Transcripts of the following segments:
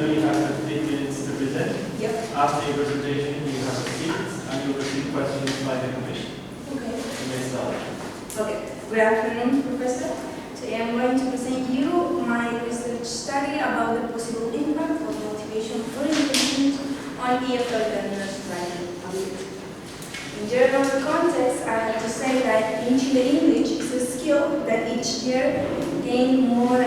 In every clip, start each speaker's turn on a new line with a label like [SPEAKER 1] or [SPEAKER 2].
[SPEAKER 1] you have 15 minutes to present.
[SPEAKER 2] Yep.
[SPEAKER 1] After your presentation, you have a seat and you'll receive questions by the commission.
[SPEAKER 2] Okay.
[SPEAKER 1] You may start.
[SPEAKER 2] Okay. Good afternoon, Professor. Today I'm going to present you my research study about the possible impact of motivation orientation on EFL learners' writing ability. In general context, I have to say that in Chile, English is a skill that each year gains more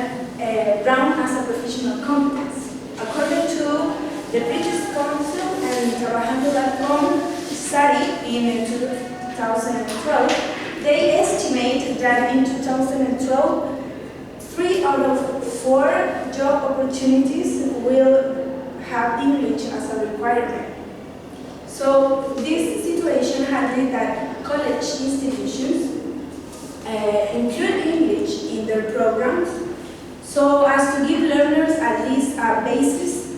[SPEAKER 2] ground as a professional competence. According to the British Council and Trabajando.com study in 2012, they estimate that in 2012, 3 out of 4 job opportunities will have English as a requirement. So this situation has led that college institutions include English in their programs so as to give learners at least a basis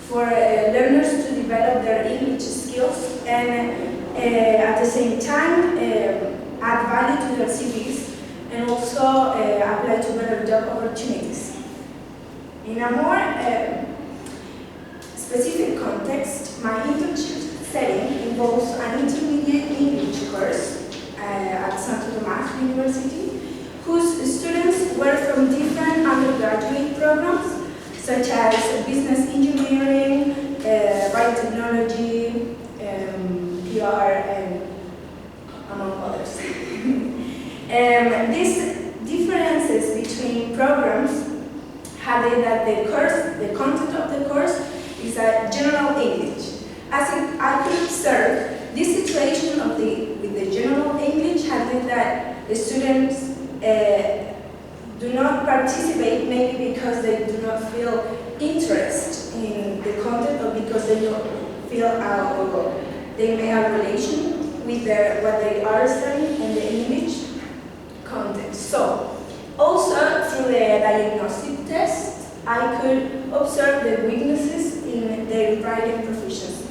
[SPEAKER 2] for learners to develop their English skills and at the same time add value to their CVs and also apply to better job opportunities. In a more specific context, my internship setting involves an intermediate English course at Santo Tomás University, whose students were from different undergraduate programs, such as business engineering, right technology, PR, and among others. These differences between programs have it that the content of the course is a general English. As I could observe, this situation with the general English had it that the students do not participate, maybe because they do not feel interest in the content or because they don't feel or they may have relation with what they are studying in the English content. So, also through the diagnostic test, I could observe the weaknesses in their writing proficiency.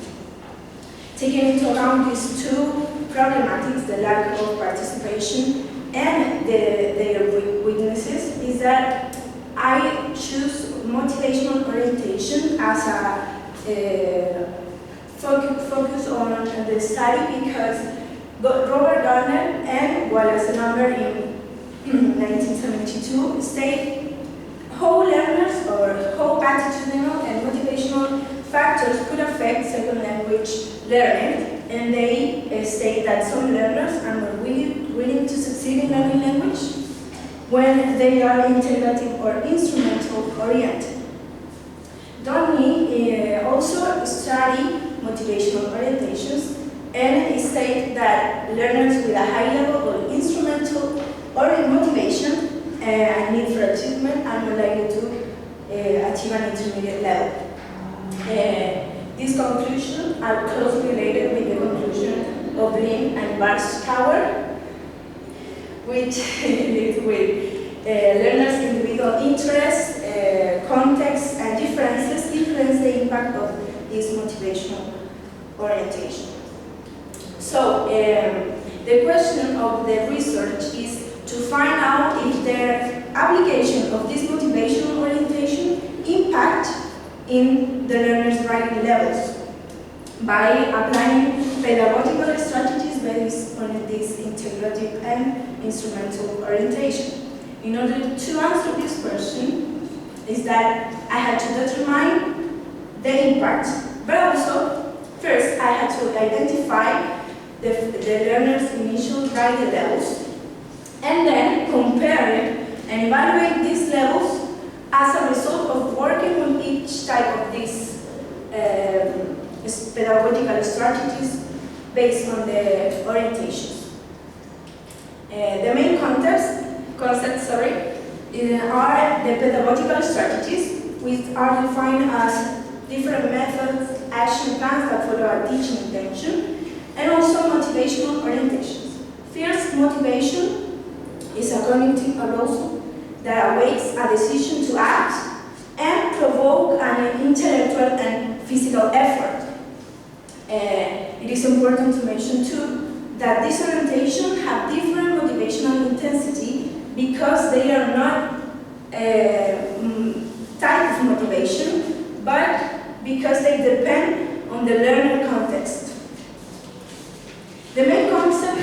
[SPEAKER 2] Taking into account these two problematics, the lack of participation and their weaknesses, is that I choose motivational orientation as a focus on the study because Robert Gardner and Wallace Number in 1972 state how learners or how attitudinal and motivational factors could affect second language learning, and they state that some learners are more willing to succeed in learning language when they are integrative or instrumental oriented. Donnie also study motivational orientations and state that learners with a high level of instrumental or motivation and need for achievement are more likely to achieve an intermediate level. These conclusions are closely related with the conclusion of Lin and Barskauer, which deals with learners' individual interests, context, and differences influence the impact of this motivational orientation. So, the question of the research is to find out if the application of this motivational orientation impact in the learners' writing levels by applying pedagogical strategies based on this integrative and instrumental orientation. In order to answer this question, is that I had to determine the impact, but also, first I had to identify the learners' initial writing levels, and then compare it and evaluate these levels as a result of working on each type of these pedagogical strategies based on the orientations. The main concepts are the pedagogical strategies, which are defined as different methods, action plans that follow a teaching intention, and also motivational orientations. First, motivation is a cognitive arousal that awakes a decision to act and provoke an intellectual and physical effort. It is important to mention too that this orientation have different motivational intensity because they are not type of motivation, but because they depend on the learner context. The main concept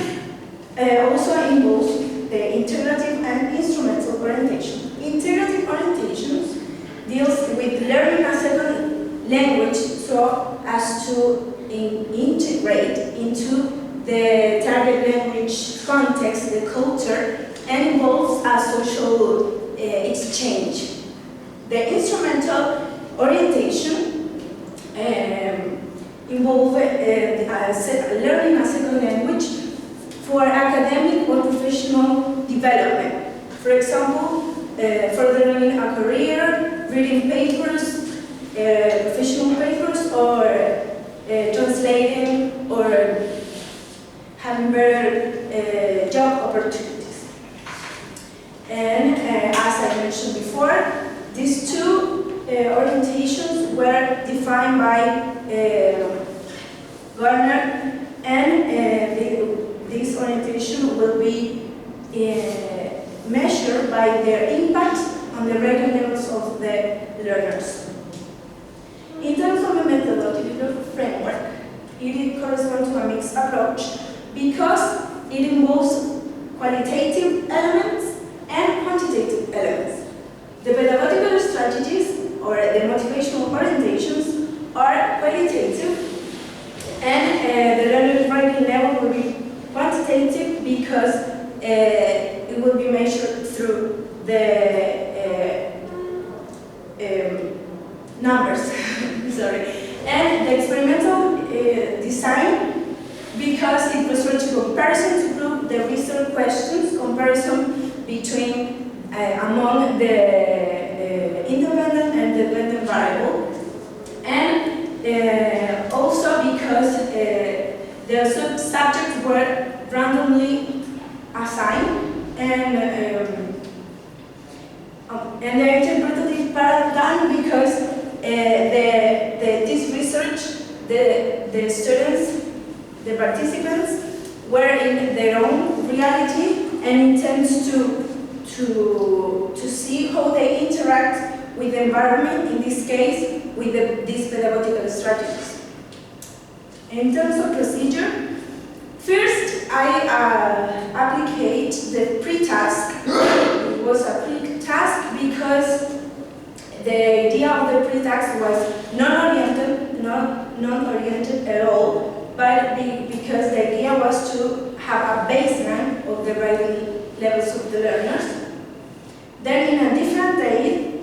[SPEAKER 2] also involves the integrative and instrumental orientation. Integrative orientations deals with learning a second language so as to integrate into the target language context, the culture, and involves a social exchange. The instrumental orientation involves learning a second language for academic or professional development. For example, furthering a career, reading papers, professional papers, or translating or having better job opportunities. And as I mentioned before, these two orientations were defined by Garner, and this orientation will be measured by their impact on the record levels of the learners. In terms of the methodological framework, it corresponds to a mixed approach because it involves qualitative elements and quantitative elements. The pedagogical strategies or the motivational orientations are qualitative, and the learner writing level will be quantitative because it will be measured through the numbers. Sorry. And the experimental design because it refers to comparison to group the research questions, comparison between among the independent and dependent variable, and also because the subjects were randomly assigned, and the interpretative paradigm because this research, the students, the participants were in their own reality and intends to see how they interact with the environment, in this case, with these pedagogical strategies. In terms of procedure, first I applicate the pre-task. It was a pre-task because the idea of the pre-task was non-oriented at all, but because the idea was to have a baseline of the writing levels of the learners. Then in a different day,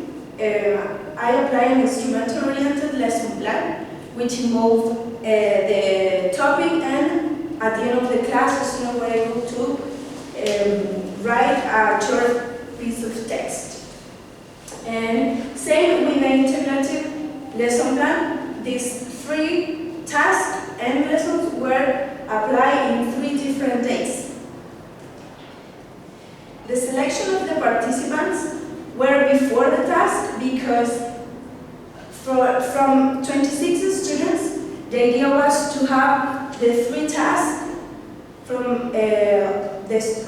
[SPEAKER 2] I apply an instrumental-oriented lesson plan, which involved the topic, and at the end of the class, the students were able to write a short piece of text. And same with the integrative lesson plan, these 3 tasks and lessons were applied in 3 different days. The selection of the participants were before the task because from 26 students, the idea was to have the 3 tasks from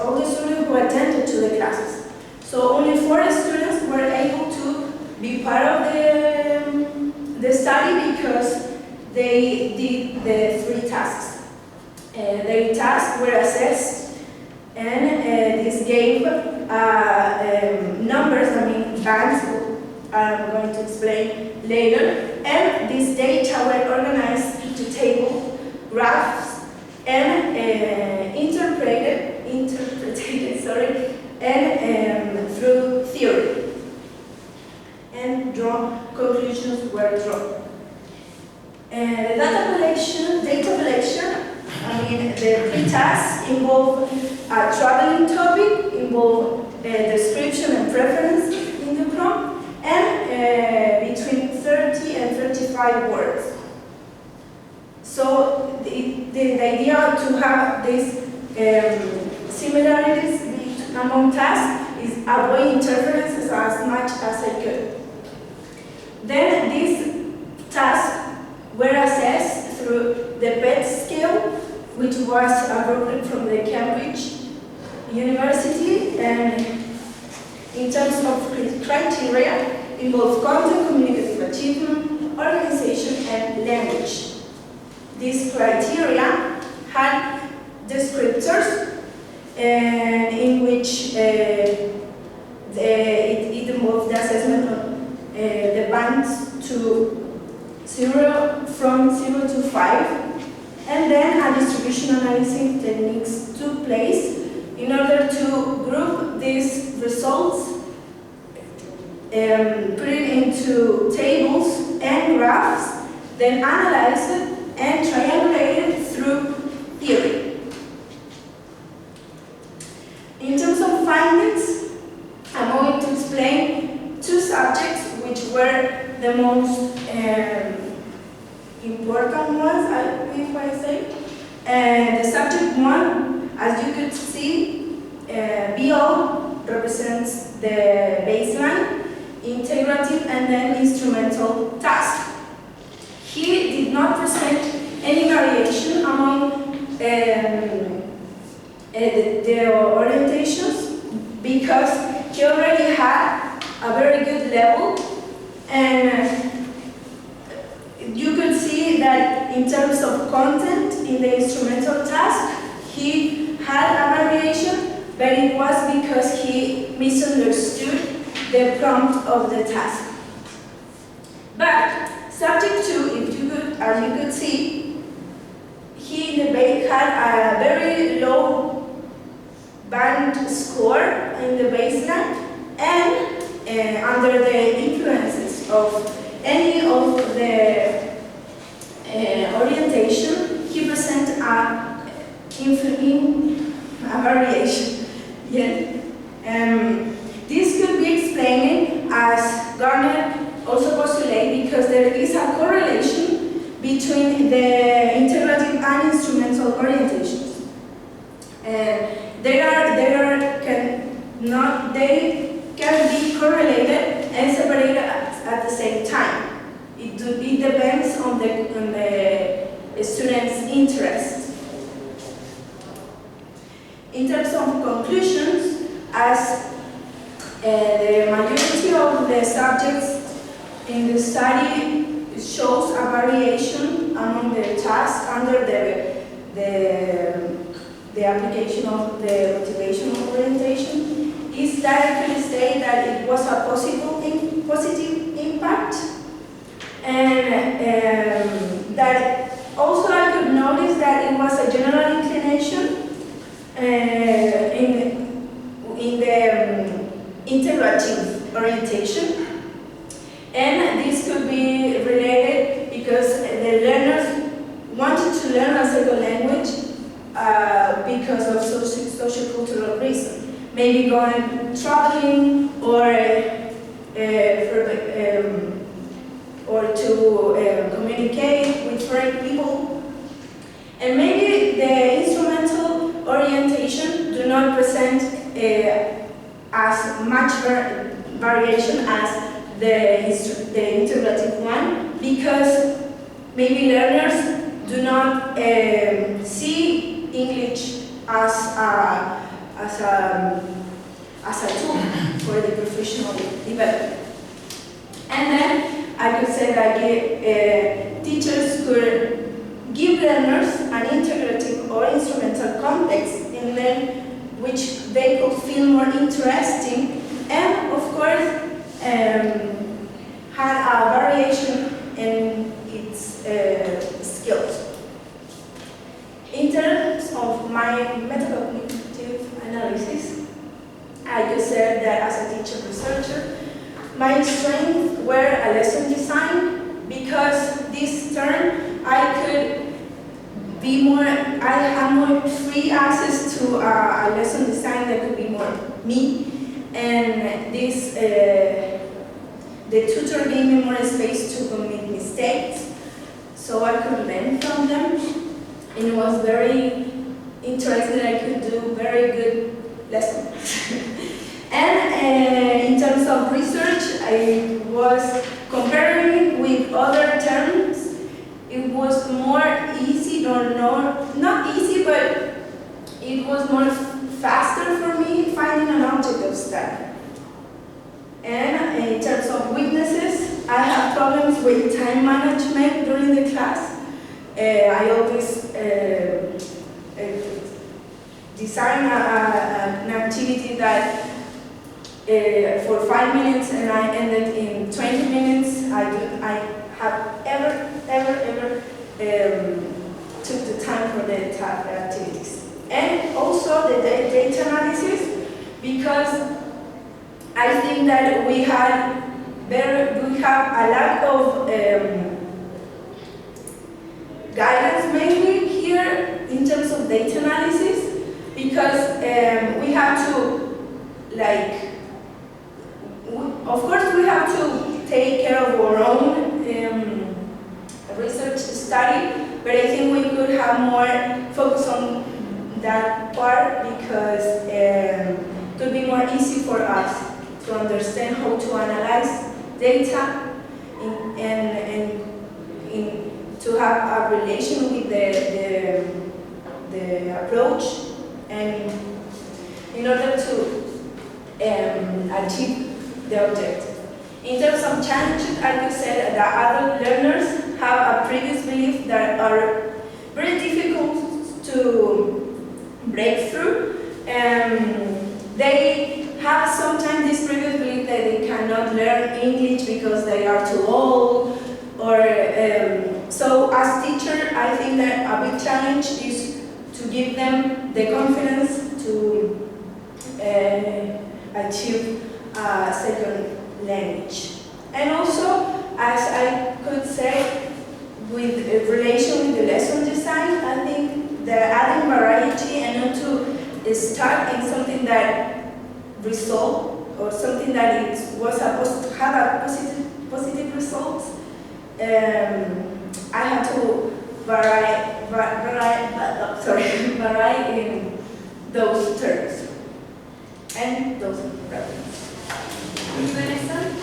[SPEAKER 2] all the students who attended to the classes. So only 4 students were able to be part of the study because they did the 3 tasks. Their tasks were assessed, and this gave numbers, bands, I'm going to explain later, and this data were organized into table, graphs, and interpreted, and through theory, and conclusions were drawn. The data collection, the pre-tasks involve a traveling topic, involve description and preference in the prompt, and between 30 and 35 words. So the idea to have these similarities among tasks is avoid interferences as much as I could. Then these tasks were assessed through the PET scale, which was approved from the Cambridge University, and in terms of criteria, involves content, communicative achievement, organization, and language. These criteria had descriptors in which it involved the assessment of the bands from 0 to 5, and then a distribution analysis techniques took place in order to group these results, put it into tables and graphs, then analyze it and triangulate it through theory. In terms of findings, I'm going to explain two subjects which were the most important ones, if I say. The subject one, as you could see, BO represents the baseline, integrative, and then instrumental task. He did not present any variation among the orientations because he already had a very good level, and you could see that in terms of content in the instrumental task, he had a variation, but it was because he misunderstood the prompt of the task. But subject 2, as you could see, he had a very low band score in the baseline, and under the influences of any of the orientation, he presented a variation. Yeah. This could be explained, as Garner also postulated, because there is a correlation between the integrative and instrumental orientations. They can be correlated and separated at the same time. It depends on the student's interest. In terms of conclusions, as the majority of the subjects in the study shows a variation among the tasks under the application of the motivational orientation, is that I could say that it was a positive impact, and that also I could notice that it was a general inclination in the integrative orientation, and this could be related because the learners wanted to learn a second language because of socio-cultural reasons. Maybe going traveling or to communicate with foreign people. And maybe the instrumental orientation do not present as much variation as the integrative one, because maybe learners do not see English as a tool for the professional development. And then I could say that teachers could give learners an integrative or instrumental context in which they could feel more interesting, and of course had a variation in its skills. In terms of my metacognitive analysis, I could say that as a teacher researcher, my strengths were a lesson design, because this term I had more free access to a lesson design that could be more me, and this the tutor gave me more space to commit mistakes, so I could learn from them, and it was very interesting. I could do very good lessons. And in terms of research, I was comparing with other terms. It was more easy, or not easy, but it was more faster for me finding an object of study. And in terms of weaknesses, I have problems with time management during the class. I always design an activity that for 5 minutes and I ended in 20 minutes. I have ever took the time for the activities. And also the data analysis, because I think that we have a lack of guidance mainly here in terms of data analysis, because we have to, of course we have to take care of our own research study, but I think we could have more focus on that part, because it could be more easy for us to understand how to analyze data and to have a relation with the approach, and in order to achieve the objective. In terms of challenges, I could say that adult learners have a previous belief that are very difficult to break through. They have sometimes this previous belief that they cannot learn English because they are too old, or so as teacher, I think that a big challenge is to give them the confidence to achieve a second language. And also, as I could say, with relation with the lesson design, I think the adding variety and not to start in something that result or something that it was supposed to have a positive result. I have to vary in those terms and those problems.
[SPEAKER 3] Vanessa?